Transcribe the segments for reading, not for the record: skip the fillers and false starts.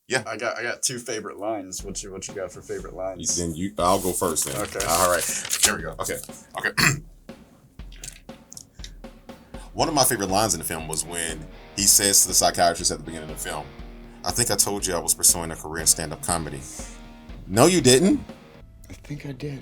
Yeah. I got two favorite lines. What you got for favorite lines? Then I'll go first then. Okay. All right. Here we go. Okay. One of my favorite lines in the film was when he says to the psychiatrist at the beginning of the film, "I think I told you I was pursuing a career in stand-up comedy." No, you didn't. I think I did.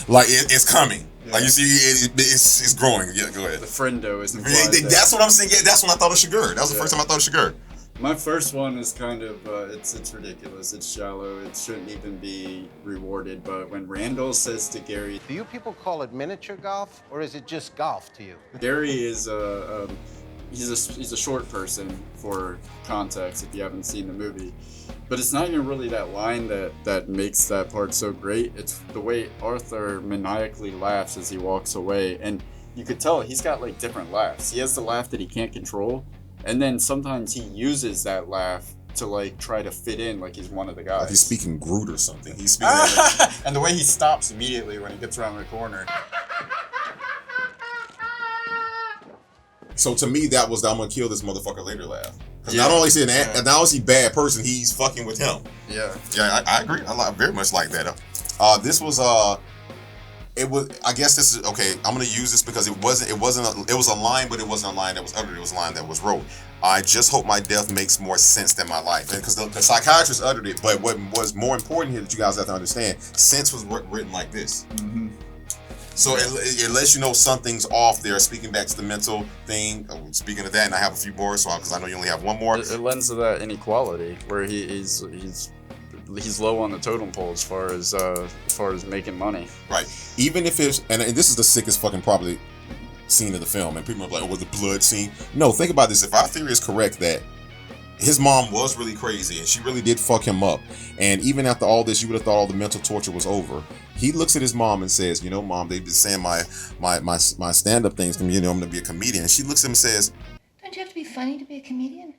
Like it's coming. Yeah. Like you see, it's growing. Yeah, go ahead. The friendo is implied. That's what I'm saying. Yeah, that's when I thought of Sugar. That was the first time I thought of Sugar. My first one is kind of it's ridiculous. It's shallow. It shouldn't even be rewarded. But when Randall says to Gary, Do you people call it miniature golf, or is it just golf to you? Gary is he's a short person for context if you haven't seen the movie. But it's not even really that line that makes that part so great. It's the way Arthur maniacally laughs as he walks away. And you could tell he's got like different laughs. He has the laugh that he can't control. And then sometimes he uses that laugh to like try to fit in like he's one of the guys. Like he's speaking Groot or something. He's speaking and the way he stops immediately when he gets around the corner. So to me, that was the "I'm gonna kill this motherfucker later" laugh. Because Yeah. not only is he not is he a bad person, he's fucking with him. Yeah. Yeah, I agree. I very much like that. This was it was. I guess this is okay. I'm gonna use this because it was a line, but it wasn't a line that was uttered. It was a line that was wrote. I just hope my death makes more sense than my life. Because the psychiatrist uttered it, but what was more important here that you guys have to understand, sense was written like this. Mm-hmm. So it lets you know something's off there. Speaking back to the mental thing, speaking of that, and I have a few more, so because I know you only have one more. It lends to that inequality where he's low on the totem pole as far as making money. Right. Even if it's and this is the sickest fucking probably scene of the film, and people are like, "Oh, was the blood scene?" No, think about this. If our theory is correct that his mom was really crazy and she really did fuck him up, and even after all this, you would have thought all the mental torture was over. He looks at his mom and says, "You know, Mom, they've been saying my stand-up things to me. You know, I'm gonna be a comedian." And she looks at him and says, Don't you have to be funny to be a comedian?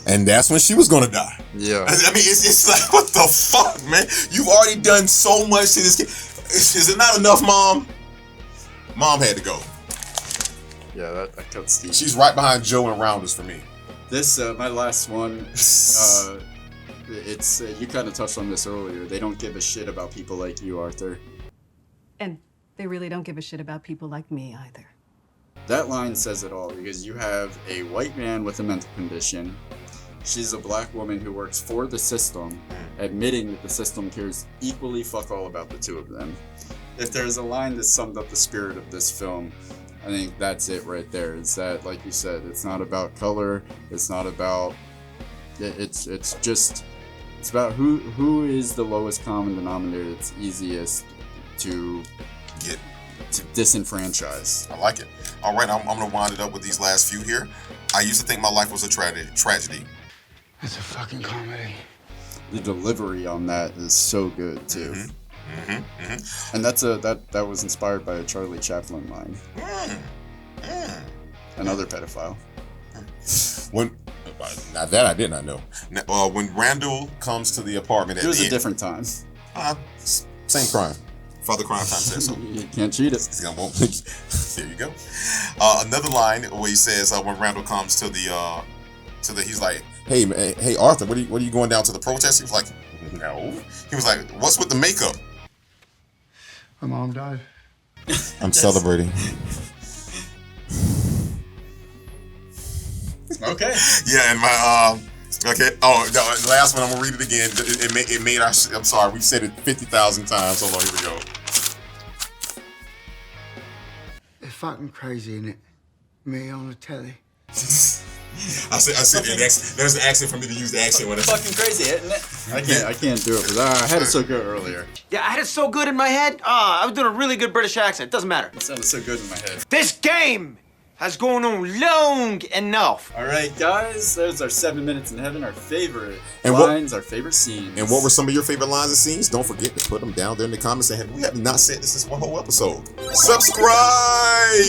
and that's when she was gonna die. Yeah. I mean, it's like, what the fuck, man? You've already done so much to this kid. Is it not enough, Mom? Mom had to go. Yeah, that cuts deep. She's right behind Joe and Rounders for me. This my last one. It's you kind of touched on this earlier. They don't give a shit about people like you, Arthur. And they really don't give a shit about people like me either. That line says it all because you have a white man with a mental condition. She's a black woman who works for the system, admitting that the system cares equally fuck all about the two of them. If there's a line that summed up the spirit of this film, I think that's it right there. Is that, like you said, it's not about color. It's not about. It's about who is the lowest common denominator that's easiest to Get. to disenfranchise. I like it. All right, I'm gonna wind it up with these last few here. I used to think my life was a tragedy. It's a fucking comedy. The delivery on that is so good too. And that was inspired by a Charlie Chaplin line. Another pedophile. Now that I did not know. When Randall comes to the apartment, It was a different time. Same crime. Father Crime Time says so. You can't cheat it. There you go. Another line where he says when Randall comes to the he's like, hey Arthur, what are you going down to the protest? He was like, no. He was like, what's with the makeup? My mom died. I'm celebrating. Okay. Yeah, and my okay. Oh, the last one. I'm gonna read it again. It made our. I'm sorry. We've said it 50,000 times. Hold on. Here we go. It's fucking crazy, isn't it? Me on the telly. I said there's an accent for me to use the accent when I Fucking crazy, isn't it? I can't do it because I had it so good earlier. Yeah, I had it so good in my head. I was doing a really good British accent. Doesn't matter. It sounded so good in my head. This game has gone on long enough. All right, guys, those are 7 minutes in heaven. Our favorite And lines, our favorite scenes. And what were some of your favorite lines and scenes? Don't forget to put them down there in the comments. And we have not said this is one whole episode. Subscribe.